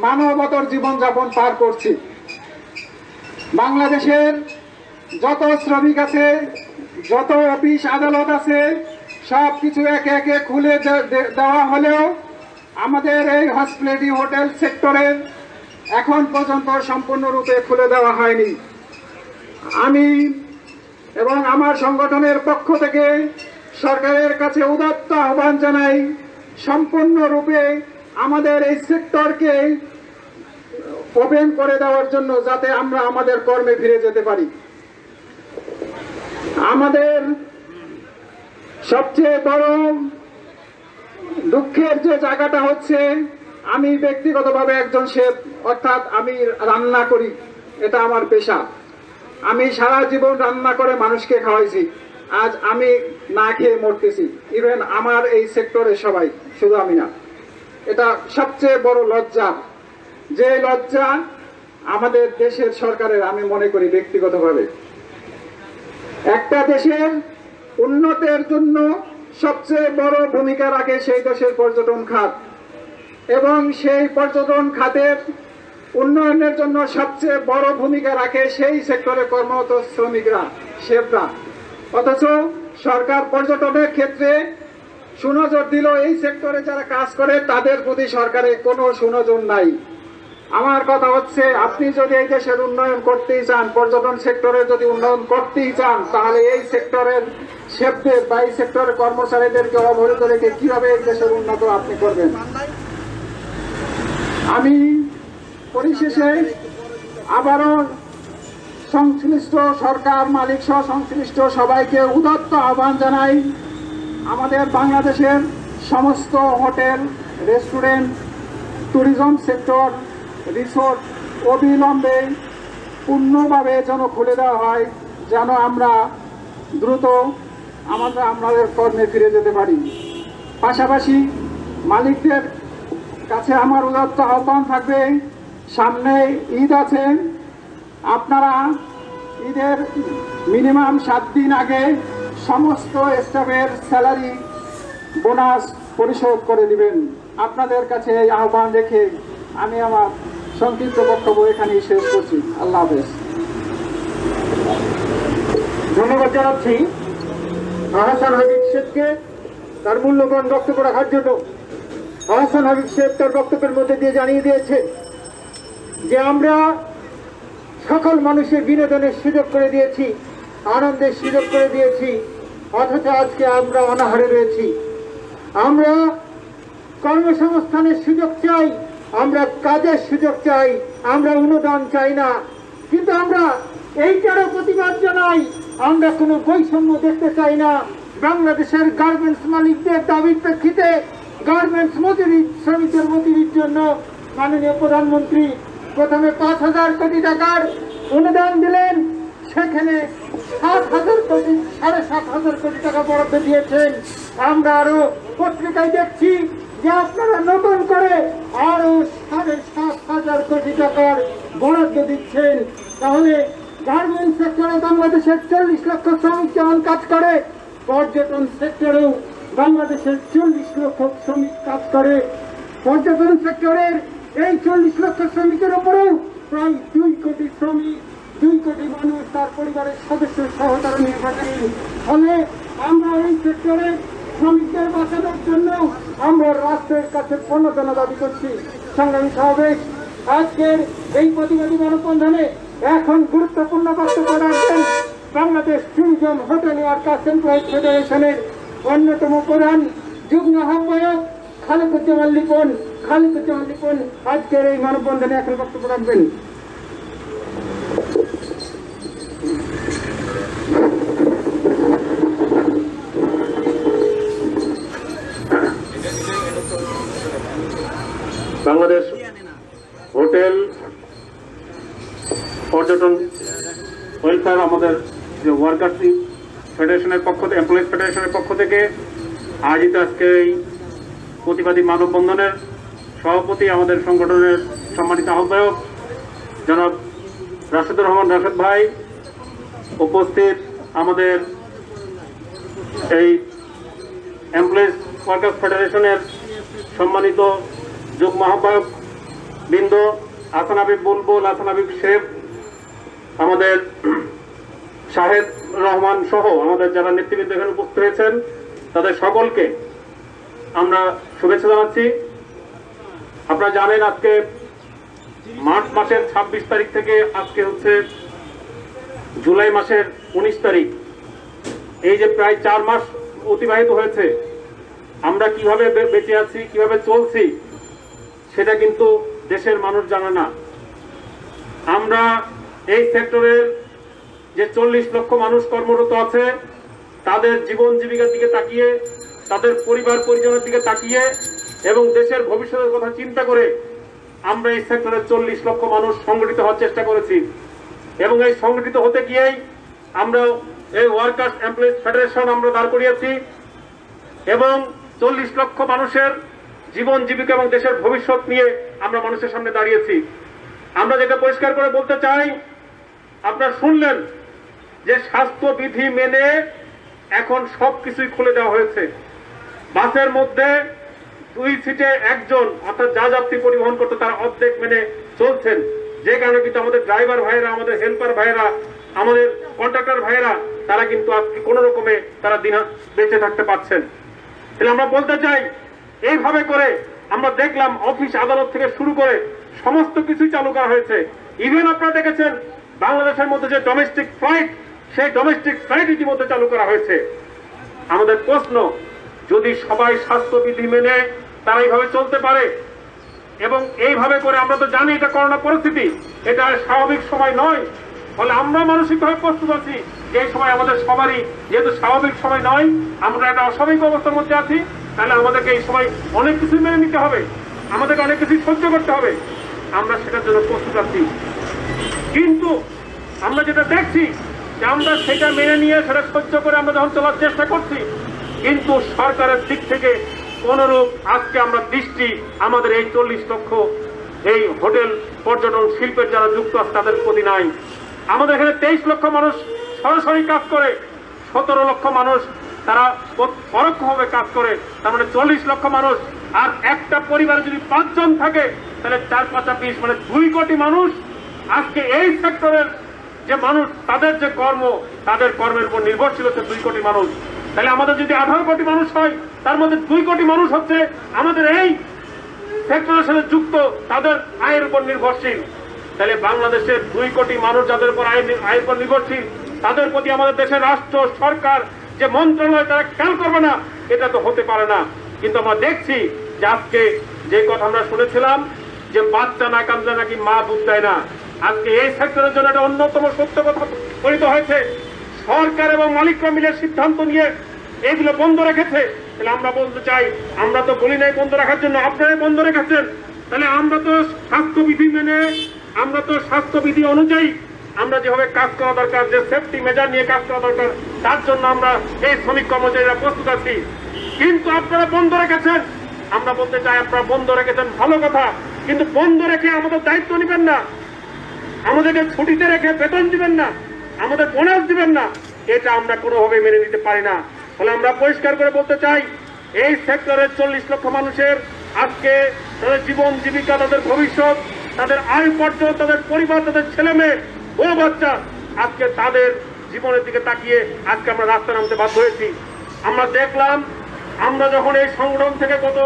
মানবতর জীবনযাপন পার করছি। বাংলাদেশের যত শ্রমিক আছে, যত অফিস আদালত আছে, সব কিছু একে একে খুলে দেওয়া হলেও আমাদের এই হসপিটালিটি হোটেল সেক্টরের এখন পর্যন্ত সম্পূর্ণরূপে খুলে দেওয়া হয়নি। আমি এবং আমার সংগঠনের পক্ষ থেকে সরকারের কাছে উদাত্ত আহ্বান জানাই, সম্পূর্ণরূপে আমাদের এই সেক্টরকে ওপেন করে দেওয়ার জন্য, যাতে আমরা আমাদের কর্মে ফিরে যেতে পারি। আমাদের সবচেয়ে বড় দুঃখের যে জায়গাটা হচ্ছে, আমি ব্যক্তিগতভাবে একজন শেফ, অর্থাৎ আমি রান্না করি, এটা আমার পেশা। আমি সারা জীবন রান্না করে মানুষকে খাওয়াইছি, আজ আমি না খেয়ে মরতেছি, ইভেন আমার এই সেক্টরে সবাই, শুধু আমি না। এটা সবচেয়ে বড় লজ্জা, যে লজ্জা আমাদের দেশের সরকারের, আমি মনে করি ব্যক্তিগতভাবে। একটা দেশের উন্নতির জন্য সবচেয়ে বড় ভূমিকা রাখে সেই দেশের পর্যটন খাত, এবং সেই পর্যটন খাতের উন্নয়নের জন্য সবচেয়ে বড় ভূমিকা রাখে সেই সেক্টরে কর্মরত শ্রমিকরা, শেফরা। অথচ সরকার পর্যটনের ক্ষেত্রে সুনজর দিল, এই সেক্টরে যারা কাজ করে তাদের প্রতি সরকারের কোনো সুনজর নাই। আমার কথা হচ্ছে, আপনি যদি এই দেশের উন্নয়ন করতেই চান, পর্যটন সেক্টরে যদি উন্নয়ন করতেই চান, তাহলে এই সেক্টরের শেফদের বা এই সেক্টরের কর্মচারীদেরকে অবহেলিত রেখে কিভাবে এই দেশের উন্নত আপনি করবেন? আমি পরিশেষে আবারও সংশ্লিষ্ট সরকার, মালিক সহ সংশ্লিষ্ট সবাইকে উদাত্ত আহ্বান জানাই, আমাদের বাংলাদেশের সমস্ত hotel, restaurant, tourism sector, resort অবিলম্বে পূর্ণভাবে যেন খুলে দেওয়া হয়, যেন আমরা দ্রুত আমাদের কর্মে ফিরে যেতে পারি। পাশাপাশি মালিকদের কাছে আমার উদাত্ত আহ্বান থাকবে, সামনে ঈদ আছে, আপনারা ঈদের মিনিমাম 7 দিন আগে সমস্ত স্টাফের স্যালারি, বোনাস পরিশোধ করে দিবেন। আপনাদের কাছে এই আহ্বান রেখে আমি আমার সংক্ষিপ্ত বক্তব্য এখানেই শেষ করছি। আল্লাহ হাফেজ। ধন্যবাদ জানাচ্ছি আহসান হাবিব শেখকে তার মূল্যবান বক্তব্য রাখার জন্য। আহসান হাবিব শেখ তার বক্তব্যের মধ্যে দিয়ে জানিয়ে দিয়েছে যে আমরা সকল মানুষের বিনোদনের সুযোগ করে দিয়েছি, আনন্দের সুযোগ করে দিয়েছি, অথচ আজকে আমরা অনাহারে রয়েছি। আমরা কর্মসংস্থানের সুযোগ চাই, আমরা কাজের সুযোগ চাই, আমরা অনুদান চাই না। কিন্তু আমরা এইটারও প্রতিবাদ জানাই, আমরা কোনো বৈষম্য দেখতে চাই না। বাংলাদেশের গার্মেন্টস মালিকদের দাবির প্রেক্ষিতে গার্মেন্টস মজুরি, শ্রমিকের মজুরির জন্য মাননীয় প্রধানমন্ত্রী প্রথমে 5,000 কোটি টাকার অনুদান দিলেন, সেখানে 7,000 কোটি, 7,500 কোটি টাকা বরাদ্দ দিয়েছেন। আমরা আরো পত্রিকায় দেখছি যে আপনারা নতুন করে আরো 7,500 কোটি টাকার বরাদ্দ দিচ্ছেন। তাহলে গার্মেন্টস সেক্টরে বাংলাদেশের 40 লক্ষ শ্রমিক যেমন কাজ করে, পর্যটন সেক্টরেও বাংলাদেশের 40 লক্ষ শ্রমিক কাজ করে। পর্যটন সেক্টরের এই 40 লক্ষ শ্রমিকের উপরেও প্রায় 2 কোটি শ্রমিক, 2 কোটি মানুষ, তার পরিবারের সদস্য সহ তারা নির্ভরশীল। ফলে আমরা এই সেক্টরে শ্রমিকদের বাঁচানোর জন্য আমরা রাষ্ট্রের কাছে প্রণোদনা দাবি করছি। সংগ্রামী সমাবেশ, আজকের এই প্রতিবাদী মানববন্ধনে এখন গুরুত্বপূর্ণ বক্তব্য রাখবেন Bangladesh tourism hotel workers employees ফেডারেশনের অন্যতম প্রধান যুগ্ম আহ্বায়ক খালেকুজ্জামান লিপন। খালেকুজ্জামান লিপন আজকের এই মানববন্ধনে এখন বক্তব্য রাখবেন। বাংলাদেশ হোটেল পর্যটন ওয়েলফেয়ার, আমাদের যে ওয়ার্কার্স ফেডারেশনের পক্ষ থেকে, এমপ্লয়িজ ফেডারেশনের পক্ষ থেকে আয়োজিত আজকে এই প্রতিবাদী মানববন্ধনের সভাপতি, আমাদের সংগঠনের সম্মানিত আহ্বায়ক জনাব রাশেদুর রহমান রাশেদ ভাই, উপস্থিত আমাদের এই এমপ্লয়িজ ওয়ার্কার্স ফেডারেশনের সম্মানিত যুগ্ম আহ্বায়ক বৃন্দ, হাসান হাবিব বুলবুল, হাসান হাবিব শেখ, আমাদের শাহেদ রহমান সহ আমাদের যারা নেতৃবৃন্দ এখানে উপস্থিত হয়েছেন, তাদের সকলকে আমরা শুভেচ্ছা জানাচ্ছি। আপনারা জানেন আজকে মার্চ মাসের 26 তারিখ থেকে আজকে হচ্ছে জুলাই মাসের 19 তারিখ, এই যে প্রায় 4 মাস অতিবাহিত হয়েছে, আমরা কিভাবে বেঁচে আছি, কিভাবে চলছি, সেটা কিন্তু দেশের মানুষ জানে না। আমরা এই সেক্টরের যে 40 লক্ষ মানুষ কর্মরত আছে, তাদের জীবন জীবিকার দিকে তাকিয়ে, তাদের পরিবার পরিজনের দিকে তাকিয়ে এবং দেশের ভবিষ্যতের কথা চিন্তা করে আমরা এই সেক্টরের 40 লক্ষ মানুষ সংগঠিত হওয়ার চেষ্টা করেছি। এবং এই সংগঠিত হতে গিয়েই আমরা এই ওয়ার্কার্স এমপ্লয়িজ ফেডারেশন আমরা দাঁড় করিয়েছি এবং 40 লক্ষ মানুষের জীবন জীবিকা এবং দেশের ভবিষ্যৎ নিয়ে আমরা মানুষের সামনে দাঁড়িয়েছি। আমরা যেটা পরিষ্কার করে বলতে চাই, আপনারা শুনলেন যে স্বাস্থ্যবিধি মেনে এখন সবকিছুই খুলে দেওয়া হয়েছে। বাসের মধ্যে 2 সিটে একজন অর্থাৎ যা যাত্রী পরিবহন করতে তার অর্ধেক মেনে চলছেন, যে কারণে কিন্তু আমাদের ড্রাইভার ভাইয়েরা, আমাদের হেল্পার ভাইয়েরা, আমাদের কন্ট্রাক্টর ভাইয়েরা তারা কিন্তু আজকে কোনো রকমে তারা দিন বেঁচে থাকতে পারছেন। তাহলে আমরা বলতে চাই, এইভাবে করে আমরা দেখলাম অফিস আদালত থেকে শুরু করে সমস্ত কিছুই চালু করা হয়েছে। ইভেন আপনারা দেখেছেন বাংলাদেশের মধ্যে যে ডোমেস্টিক ফ্লাইট, সেই ডোমেস্টিক ফ্লাইট ইতিমধ্যে চালু করা হয়েছে। আমাদের প্রশ্ন, যদি সবাই স্বাস্থ্যবিধি মেনে তারা এইভাবে চলতে পারে এবং এইভাবে করে, আমরা তো জানি এটা করোনা পরিস্থিতি, এটা স্বাভাবিক সময় নয়, ফলে আমরা মানসিকভাবে প্রস্তুত আছি যে এই সময় আমাদের সবারই যেহেতু স্বাভাবিক সময় নয়, আমরা একটা অস্বাভাবিক অবস্থার মধ্যে আছি, তাহলে আমাদেরকে এই সময় অনেক কিছু মেনে নিতে হবে, আমাদেরকে অনেক কিছু সহ্য করতে হবে, আমরা সেটার জন্য প্রস্তুত আছি। কিন্তু আমরা যেটা দেখছি যে আমরা সেটা মেনে নিয়ে সেটা সহ্য করে আমরা যখন চলার চেষ্টা করছি, কিন্তু সরকারের দিক থেকে কোনরূপ আজকে আমরা দৃষ্টি আমাদের এই 40 লক্ষ এই হোটেল পর্যটন শিল্পের যারা যুক্ত আছে তাদের প্রতি নাই। আমাদের এখানে 23 লক্ষ মানুষ সরাসরি কাজ করে, 17 লক্ষ মানুষ তারা পরোক্ষভাবে কাজ করে, তার মানে 40 লক্ষ মানুষ। আর একটা পরিবারে যদি 5 জন থাকে তাহলে 4-5 20 মানে 2 কোটি মানুষ আজকে এই সেক্টরের যে মানুষ, তাদের যে কর্ম, তাদের কর্মের উপর নির্ভরশীল হচ্ছে 2 কোটি মানুষ। তাহলে আমাদের যদি 18 কোটি মানুষ হয়, তার মধ্যে 2 কোটি মানুষ হচ্ছে আমাদের এই সেক্টরের সাথে যুক্ত, তাদের আয়ের উপর নির্ভরশীল। তাহলে বাংলাদেশের 2 কোটি মানুষ যাদের উপর আয়ের উপর নির্ভরশীল, তাদের প্রতি আমাদের দেশের রাষ্ট্র সরকার যে মন্ত্রণালয় তারা খেয়াল করবে না, এটা তো হতে পারে না। কিন্তু আমরা দেখছি যে আজকে যে কথা আমরা শুনেছিলাম যে বাচ্চা না কাঁদলে নাকি মা দুধ দেয় না, আজকে এই সেক্টরের জন্য একটা অন্যতম সত্য কথা পরিণত হয়েছে। সরকার এবং মালিকরা মিলে সিদ্ধান্ত নিয়ে এগুলো বন্ধ রেখেছে। তাহলে আমরা বলতে চাই, আমরা তো বলি নাই বন্ধ রাখার জন্য, আপনারাই বন্ধ রেখেছেন। তাহলে আমরা তো স্বাস্থ্যবিধি মেনে, আমরা তো স্বাস্থ্যবিধি অনুযায়ী আমরা যেভাবে কাজ করা দরকার, যে সেফটি মেজার নিয়ে কাজ করা দরকার, তার জন্য আমরা এই শ্রমিক কর্মচারীরা প্রস্তুত আছি। কিন্তু আপনারা বন্ধ রেখেছেন। আমরা বলতে চাই, আপনারা বন্ধ রেখেছেন ভালো কথা, কিন্তু বন্ধ রেখে আমাদের দায়িত্ব নেবেন না, আমাদেরকে ছুটিতে রেখে বেতন দিবেন না, আমাদের বোনাস দিবেন না, এটা আমরা কোনোভাবে মেনে নিতে পারি না। ফলে আমরা পরিষ্কার করে বলতে চাই, এই সেক্টরের 40 লক্ষ মানুষের আজকে তাদের জীবন জীবিকা, তাদের ভবিষ্যৎ, তাদের আয় উপার্জন, তাদের পরিবার, তাদের ছেলে মেয়ে, বউ বাচ্চা, আজকে তাদের জীবনের দিকে তাকিয়ে আজকে আমরা রাস্তায় নামতে বাধ্য হয়েছি। আমরা দেখলাম, আমরা যখন এই সংগঠন থেকে গত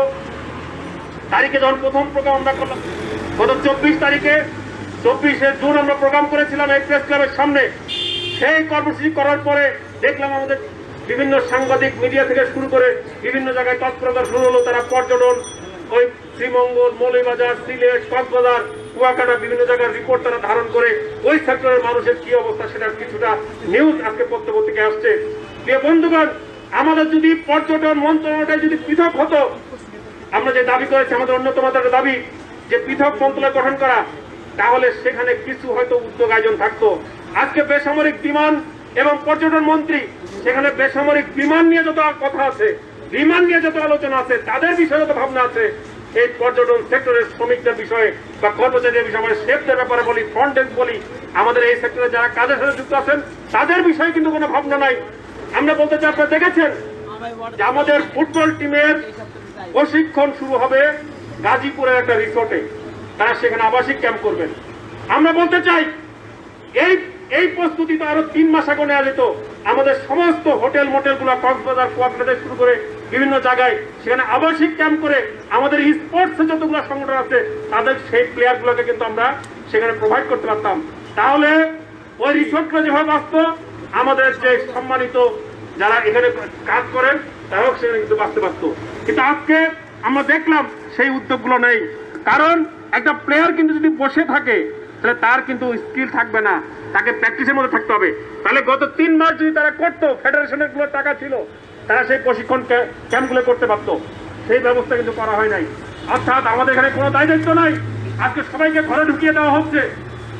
তারিখে যখন প্রথম প্রোগ্রাম আমরা করলাম, গত 24 তারিখে 24শে জুন আমরা প্রোগ্রাম করেছিলাম এই প্রেস ক্লাবের সামনে। সেই কর্মসূচি করার পরে দেখলাম আমাদের বিভিন্ন সাংবাদিক মিডিয়া থেকে শুরু করে বিভিন্ন জায়গায় তৎপরতা শুরু হলো। তারা পর্যটন, ওই শ্রীমঙ্গল, মৌলভীবাজার, সিলেট, কক্সবাজার, কুয়াকাটা বিভিন্ন জায়গার রিপোর্ট তারা ধারণ করে ওই সেক্টরের মানুষের কি অবস্থা সেটার কিছুটা নিউজ আজকে পত্রপত্রিকায় আসছে। প্রিয় বন্ধুগণ, আমাদের যদি পর্যটন মন্ত্রণালয়টা যদি পৃথক হতো, আমরা যে দাবি করেছি, আমাদের অন্যতম একটা দাবি যে পৃথক মন্ত্রণালয় গঠন করা, তাহলে সেখানে কিছু হয়তো উদ্যোগ আয়োজন থাকতো। আজকে বেসামরিক বিমান এবং পর্যটন মন্ত্রী, সেখানে বেসামরিক বিমান নিয়ে যত কথা আছে, বিমান নিয়ে যত আলোচনা আছে, তাদের বিষয়ে যত ভাবনা আছে, এই পর্যটন সেক্টরের শ্রমিকদের বিষয়ে বা কর্মচারীদের বিষয়ে, মানে সেফদের ব্যাপারে বলি, ফ্রন্ট ডেস্ক বলি, আমাদের এই সেক্টরে যারা কাজের সাথে যুক্ত আছেন তাদের বিষয়ে কিন্তু কোনো ভাবনা নাই। আমরা বলতে চাই, আপনারা দেখেছেন যে আমাদের ফুটবল টিমের প্রশিক্ষণ শুরু হবে গাজীপুরের একটা রিসোর্টে, তারা সেখানে আবাসিক ক্যাম্প করবেন। আমরা বলতে চাই, এই প্রস্তুতি তো আরো 3 মাস আগে নেওয়া যেত। আমাদের সমস্ত হোটেল মোটেলগুলো কক্সবাজার, কুয়াকাটা শুরু করে বিভিন্ন জায়গায় সেখানে আবাসিক ক্যাম্প করে আমাদের স্পোর্টসের যতগুলো সংগঠন আছে তাদের সেই প্লেয়ারগুলোকে কিন্তু আমরা সেখানে প্রোভাইড করতে পারতাম। তাহলে ওই রিসোর্টগুলো যেভাবে বাঁচত, আমাদের যে সম্মানিত যারা এখানে কাজ করেন তারাও সেখানে কিন্তু বাঁচতে পারতো। কিন্তু আজকে আমরা দেখলাম সেই উদ্যোগগুলো নেই। কারণ একটা প্লেয়ার কিন্তু যদি বসে থাকে তাহলে তার কিন্তু স্কিল থাকবে না, তাকে প্র্যাকটিসের মধ্যে থাকতে হবে। তাহলে গত 3 মাস যদি তারা করতো, ফেডারেশনের গুলো টাকা ছিল, তারা সেই প্রশিক্ষণ ক্যাম্পগুলো করতে পারতো। সেই ব্যবস্থা কিন্তু করা হয় নাই। অর্থাৎ আমাদের এখানে কোনো দায়িত্ব নাই। আজকে সবাইকে ঘরে ঢুকিয়ে দেওয়া হচ্ছে।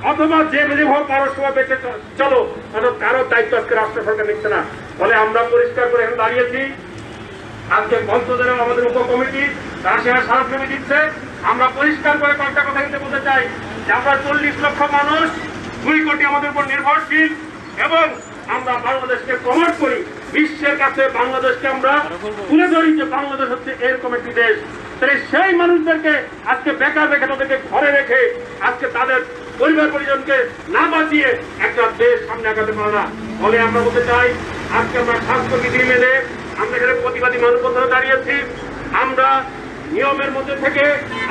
অথবা যে যেভাবে পারো সময় বেঁচে চলো, অর্থাৎ কারো দায়িত্ব আজকে রাষ্ট্র সরকার নিচ্ছে না। ফলে আমরা পরিষ্কার করে এখানে দাঁড়িয়েছি। আজকে বন্ধুদের আমাদের উপকমিটি তারা সেখানে স্মারকলিপি দিচ্ছে। আমরা পরিষ্কার করে কয়েকটা কথা কিন্তু বলতে চাই যে আমরা 40 লক্ষ মানুষ, 2 কোটি আমাদের উপর নির্ভরশীল, এবং আমরা বাংলাদেশকে প্রমোট করি বিশ্বের কাছে। বাংলাদেশকে আমরা তুলে ধরি যে বাংলাদেশ হচ্ছে এরকম একটি দেশ। তাই সেই মানুষদেরকে আজকে বেকার রেখে, তাদেরকে ঘরে রেখে, আজকে তাদের পরিবার পরিজনকে না বাঁচিয়ে একটা দেশ সামনে আগাতে পারে না। ফলে আমরা বলতে চাই আজকে আমরা স্বাস্থ্যবিধি মেনে আমরা এখানে প্রতিবাদী মানববন্ধনে দাঁড়িয়েছি। আমরা নিয়মের মধ্যে থেকে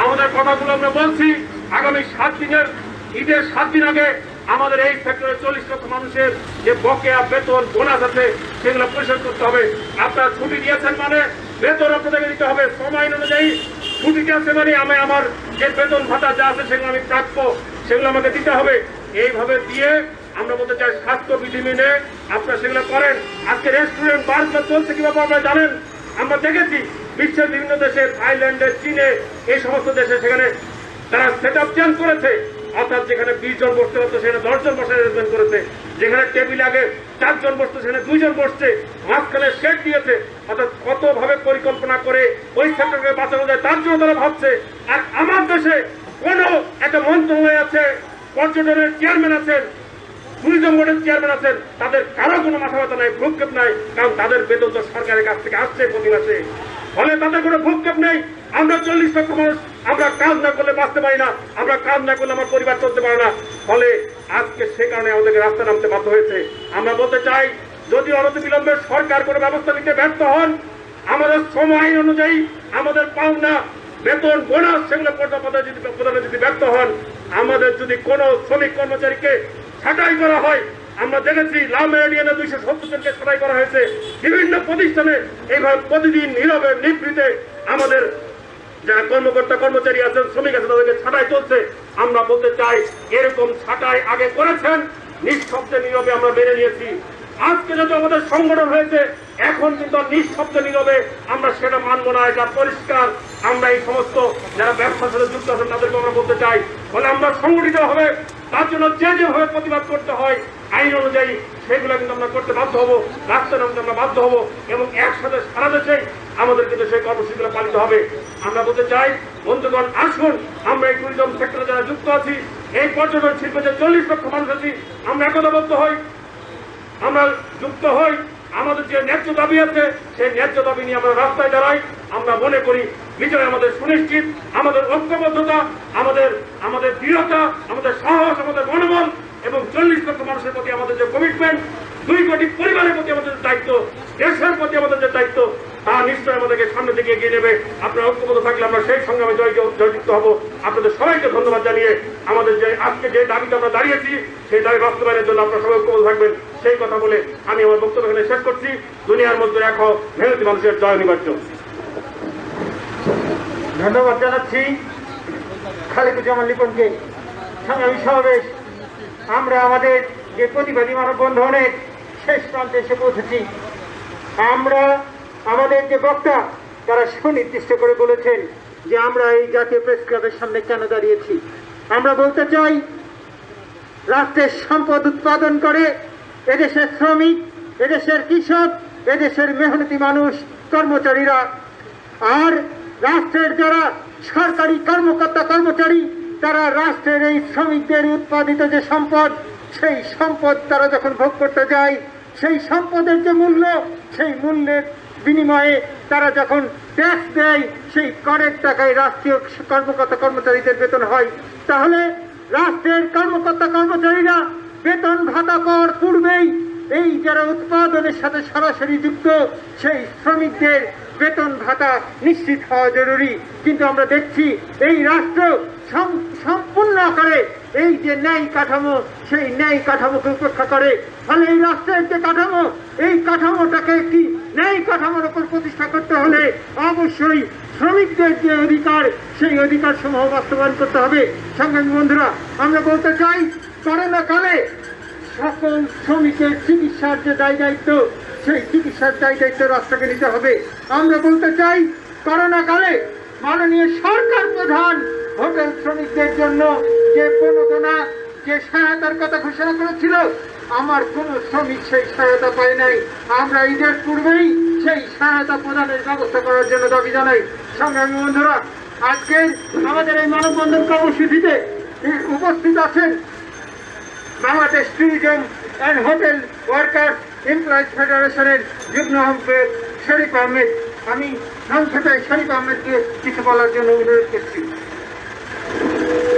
আমাদের কথাগুলো আমরা বলছি। আগামী 7 দিনের ঈদের 7 দিন আগে আমাদের এই সেক্টরে 40 লক্ষ মানুষের যে বকেয়া বেতন বোনাস আছে সেগুলো পরিশোধ করতে হবে। আপনারা ছুটি দিয়েছেন মানে বেতন আপনাদেরকে দিতে হবে। সময় অনুযায়ী ছুটিতে আছে মানে আমি আমার যে বেতন ভাতা যা আছে সেগুলো আমি প্রাপ্য, সেগুলো আমাকে দিতে হবে। এইভাবে দিয়ে আমরা বলতে চাই স্বাস্থ্যবিধি মেনে আপনারা সেগুলো করেন। আজকে রেস্টুরেন্ট বারগুলো চলছে কিভাবে আপনারা জানেন, আমরা দেখেছি বিশ্বের বিভিন্ন দেশে, থাইল্যান্ডে, চীনে, এই সমস্ত দেশে সেখানে তারা সেট আপ চেঞ্জ করেছে। অর্থাৎ যেখানে 20 জন বসতে হতো সেখানে 10 জন বসার অ্যারেঞ্জমেন্ট করেছে। যেখানে টেবিল আগে 4 জন বসতো সেখানে 2 জন বসছে, মাঝখানে শেড দিয়েছে। অর্থাৎ কতভাবে পরিকল্পনা করে ওই সেক্টরকে বাঁচানো যায় তার জন্য তারা ভাবছে। আর আমার দেশে কোনো একটা মন্ত্রণালয় আছে, পর্যটনের চেয়ারম্যান আছেন, ট্যুরিজম বোর্ডের চেয়ারম্যান আছেন, তাদের কারো কোনো মাথা ব্যথা নাই, ভ্রুক্ষেপ নাই, কারণ তাদের বেতন তো সরকারের কাছ থেকে আসছে প্রতি মাসে। ফলে তাদের কোনো ভ্রুক্ষেপ নেই। আমরা 40 লক্ষ মানুষ, আমরা কাজ না করলে বাঁচতে পারি না, আমরা কাজ না করলে আমার পরিবার চলতে পারে না। ফলে আজকে সে কারণে আমাদেরকে রাস্তা নামতে বাধ্য হয়েছে। আমরা বলতে চাই যদি অনতিবিলম্বে সরকার কোনো ব্যবস্থা নিতে ব্যর্থ হন, আমাদের শ্রম আইন অনুযায়ী আমাদের পাওনা বেতন বোনাস সেগুলো প্রদানে যদি ব্যর্থ হন, আমাদের যদি কোনো শ্রমিক কর্মচারীকে ছাঁটাই করা হয়, আমরা দেখেছি লাল মেরিডিয়ানে 270 জনকে ছাঁটাই করা হয়েছে। বিভিন্ন প্রতিষ্ঠানে এইভাবে প্রতিদিন নীরবে নিভৃতে আমাদের যারা কর্মকর্তা কর্মচারী আছেন, শ্রমিক আছেন, তাদেরকে ছাঁটাই চলছে। আমরা বলতে চাই এরকম ছাঁটাই আগে করেছেন, নিঃশব্দে নীরবে আমরা মেনে নিয়েছি। আজকে যত আমাদের সংগঠন হয়েছে এখন কিন্তু নিঃশব্দে নীরবে আমরা সেটা মানব না, এটা পরিষ্কার। আমরা এই সমস্ত যারা ব্যবসার সাথে যুক্ত আছেন তাদেরকে আমরা বলতে চাই, ফলে আমরা সংগঠিত হবে। তার জন্য যেভাবে প্রতিবাদ করতে হয় আইন অনুযায়ী সেগুলো কিন্তু আমরা করতে বাধ্য হবো, রাস্তা নামতে আমরা বাধ্য হবো, এবং একসাথে সারা দেশে আমাদের কিন্তু সেই কর্মসূচিগুলো পালিত হবে। আমরা বলতে চাই বন্ধুগণ, আসুন আমরা এই ট্যুরিজম সেক্টরে যারা যুক্ত আছি, এই পর্যটন শিল্পে যে 40 লক্ষ মানুষ আছি, আমরা একতাবদ্ধ হই, আমরা যুক্ত হই। আমাদের যে ন্যায্য দাবি আছে সেই ন্যায্য দাবি নিয়ে আমরা রাস্তায় দাঁড়াই। আমরা মনে করি বিজয় আমাদের সুনিশ্চিত। আমাদের ঐক্যবদ্ধতা, আমাদের দৃঢ়তা, আমাদের সাহস, আমাদের মনোবল এবং 40 লক্ষ মানুষের প্রতি আমাদের যে কমিটমেন্ট, 2 কোটি পরিবারের প্রতি আমাদের দায়িত্ব, দেশের প্রতি আমাদের যে দায়িত্ব, তা নিশ্চয়ই আমাদেরকে সামনের দিকে এগিয়ে নেবে। আপনারা ঐক্যবদ্ধ থাকলে আমরা সেই সংগ্রামে জয়যুক্ত হব। আপনাদের সবাইকে ধন্যবাদ জানিয়ে আমাদের যে আজকে যে দাবিতে আমরা দাঁড়িয়েছি সেই দাবি বাস্তবায়নের জন্য আপনারা সবাই ঐক্যবদ্ধ থাকবেন, সেই কথা বলে আমি আমার বক্তব্য এখানে শেষ করছি। দুনিয়ার মধ্যে এক মেহনতি মানুষের জয় অনিবার্য। ধন্যবাদ জানাচ্ছি খালেকুজ্জামান লিপনকে। সংগ্রামী সমাবেশ, আমরা আমাদের যে প্রতিবাদী মানববন্ধনের শেষ প্রান্তে এসে পৌঁছেছি। আমরা আমাদের যে বক্তা তারা সুনির্দিষ্ট করে বলেছেন যে আমরা এই জাতীয় প্রেস ক্লাবের সামনে কেন দাঁড়িয়েছি। আমরা বলতে চাই রাষ্ট্রের সম্পদ উৎপাদন করে এদেশের শ্রমিক, এদেশের কৃষক, এদেশের মেহনতি মানুষ, কর্মচারীরা, আর রাষ্ট্রের যারা সরকারি কর্মকর্তা কর্মচারী তারা রাষ্ট্রের এই শ্রমিকদের উৎপাদিত যে সম্পদ, সেই সম্পদ তারা যখন ভোগ করতে যায়, সেই সম্পদের যে মূল্য, সেই মূল্যের বিনিময়ে তারা যখন ট্যাক্স দেয়, সেই করের টাকায় রাষ্ট্রীয় কর্মকর্তা কর্মচারীদের বেতন হয়। তাহলে রাষ্ট্রের কর্মকর্তা কর্মচারীরা বেতন ভাতা পাওয়ার পূর্বেই এই যারা উৎপাদনের সাথে সরাসরি যুক্ত সেই শ্রমিকদের বেতন ভাতা নিশ্চিত হওয়া জরুরি। কিন্তু আমরা দেখছি এই রাষ্ট্র সম্পূর্ণ আকারে এই যে ন্যায় কাঠামো, সেই ন্যায় কাঠামোকে উপেক্ষা করে। ফলে এই রাষ্ট্রের যে কাঠামো, এই কাঠামোটাকে একটি ন্যায় কাঠামোর উপর প্রতিষ্ঠা করতে হলে অবশ্যই শ্রমিকদের যে অধিকার, সেই অধিকার সমূহ বাস্তবায়ন করতে হবে। সংগ্রামী বন্ধুরা, আমরা বলতে চাই করোনা কালে সকল শ্রমিকের চিকিৎসার যে দায় দায়িত্ব, সেই চিকিৎসার দায় দায়িত্ব রাষ্ট্রকে নিতে হবে। আমরা বলতে চাই করোনা কালে মাননীয় সরকার প্রধান হোটেল শ্রমিকদের জন্য যে প্রণোদনা, যে সহায়তার কথা ঘোষণা করেছিল, আমার কোন শ্রমিক সেই সহায়তা পায় নাই। আমরা ঈদের পূর্বেই সেই সহায়তা প্রদানের ব্যবস্থা করার জন্য দাবি জানাই। সংগ্রামী বন্ধুরা, আজকে আমাদের এই মানববন্ধন কর্মসূচিতে উপস্থিত আছেন Bangladesh tourism and hotel workers employees ফেডারেশনের যুগ্ম আহ্বায়ক শরীফ আহমেদ। আমি সংক্ষেপে শরীফ আহমেদকে কিছু বলার জন্য অনুরোধ করছি।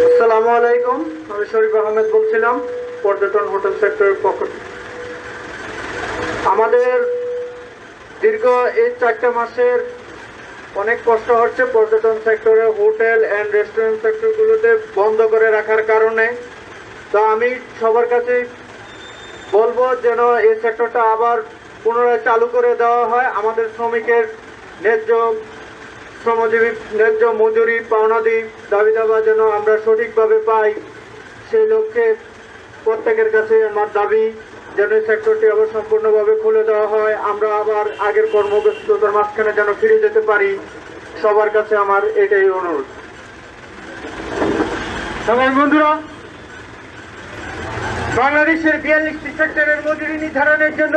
আসসালামু আলাইকুম, আমি শরীফ আহমেদ বলছিলাম পর্যটন হোটেল সেক্টরের পক্ষ থেকে। আমাদের দীর্ঘ এই 4টা মাসের অনেক কষ্ট হচ্ছে পর্যটন সেক্টরে, হোটেল অ্যান্ড রেস্টুরেন্ট সেক্টরগুলোতে বন্ধ করে রাখার কারণে। তো আমি সবার কাছে বলবো যেন এই সেক্টরটা আবার পুনরায় চালু করে দেওয়া হয়। আমাদের শ্রমিকের ন্যায্য শ্রমজীবী ন্যায্য মজুরি পাওনাদি দাবি দাবা যেন আমরা সঠিকভাবে পাই, সেই লক্ষ্যে প্রত্যেকের কাছে আমার দাবি যেন এই সেক্টরটি আবার সম্পূর্ণভাবে খুলে দেওয়া হয়। আমরা আবার আগের কর্মব্যস্ততার মাঝখানে যেন ফিরে যেতে পারি। সবার কাছে আমার এটাই অনুরোধ। সবাই বন্ধুরা, বাংলাদেশের 42টি সেক্টরের মজুরি নির্ধারণের জন্য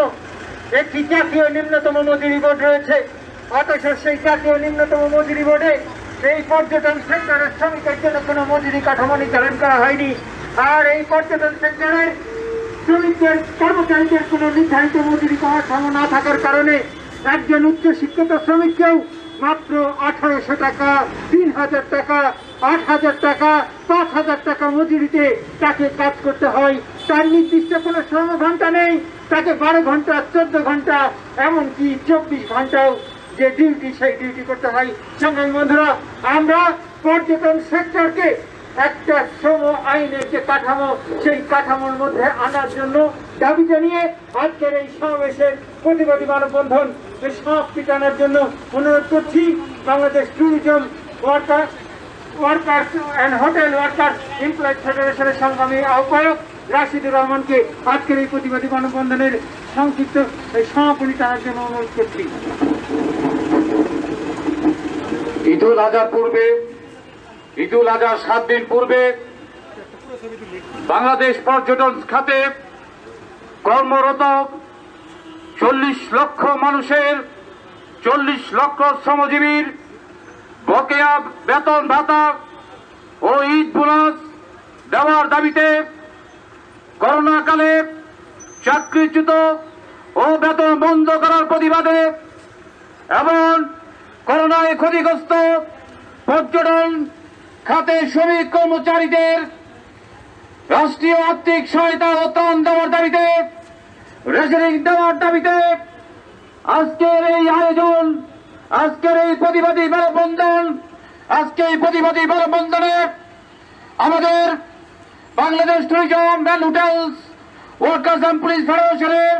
একটি জাতীয় নিম্নতম মজুরি বোর্ড রয়েছে। অথচ সেই জাতীয় নিম্নতম মজুরি বোর্ডে এই পর্যটন সেক্টরের শ্রমিকের জন্য কোনো মজুরি কাঠামো নির্ধারণ করা হয়নি। আর এই পর্যটন সেক্টরের শ্রমিকদের কর্মচারীদের কোনো নির্ধারিত মজুরি কাঠামো না থাকার কারণে একজন উচ্চশিক্ষিত শ্রমিককেও মাত্র 1800 টাকা, 3000 টাকা, 8000 টাকা, 5000 টাকা মজুরিতে তাকে কাজ করতে হয়। তার নির্দিষ্ট কোনো শ্রম ঘন্টা নেই। তাকে 12 ঘন্টা, 14 ঘন্টা, এমনকি 24 ঘন্টাও যে ডিউটি, সেই ডিউটি করতে হয়। সংগ্রামী বন্ধুরা, আমরা পর্যটন সেক্টরকে একটা শ্রম আইনের যে কাঠামো, সেই কাঠামোর মধ্যে আনার জন্য দাবি জানিয়ে আজকের এই সমাবেশের প্রতিবাদী মানববন্ধন সমাপ্তি টানার জন্য অনুরোধ করছি Bangladesh tourism workers and hotel workers employees ফেডারেশনের সংগ্রামী আহ্বায়ক রাশিদুর রহমানকে আজকের এই প্রতিবাদী মানববন্ধনের সংক্ষিপ্ত এই সমাপনী টানার জন্য অনুরোধ করছি। ঈদুল আজহার 7 দিন পূর্বে বাংলাদেশ পর্যটন খাতে কর্মরত 40 লক্ষ মানুষের, 40 লক্ষ শ্রমজীবীর বকেয়া বেতন ভাতা ও ঈদ বোনাস দেওয়ার দাবিতে করোনাকালে চাকরিচ্যুত ও বেতন বন্ধ করার প্রতিবাদে এবং করোনায় ক্ষতিগ্রস্ত পর্যটন খাতে শ্রমিক কর্মচারীদের রাষ্ট্রীয় আর্থিক সহায়তা ও ত্রাণ দেওয়ার দাবিতে, রেশনিং দেওয়ার দাবিতে আজকের এই আয়োজন, আজকের এই প্রতিবাদী মানববন্ধন। আজকে এই প্রতিবাদী মানববন্ধনে আমাদের Bangladesh tourism and hotels workers employees ফেডারেশনের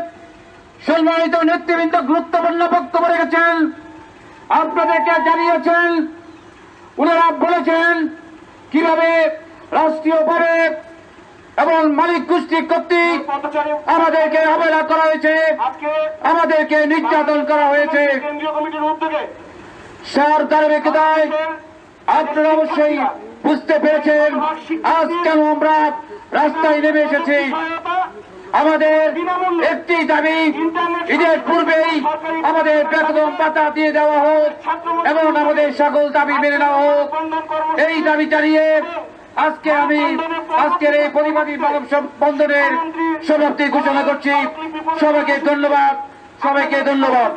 সম্মানিত নেতৃবৃন্দ গুরুত্বপূর্ণ বক্তব্য রেখেছেন, আপনাদেরকে জানিয়েছেন। ওনারা বলেছেন কিভাবে রাষ্ট্রীয়ভাবে এবং মালিক গোষ্ঠী কর্তৃক আমাদেরকে অবহেলা করা হয়েছে, আমাদেরকে নির্যাতন করা হয়েছে। সরকারের আপনারা অবশ্যই বুঝতে পেরেছেন আজ কেন আমরা রাস্তায় নেমে এসেছি। আমাদের একটি দাবি, ঈদের পূর্বেই আমাদের বেতন ভাতা দিয়ে দেওয়া হোক এবং আমাদের সকল দাবি মেনে নেওয়া হোক। এই দাবি জানিয়ে আজকের এই প্রতিবাদী মানববন্ধনের সমাপ্তি ঘোষণা করছি। সবাইকে ধন্যবাদ।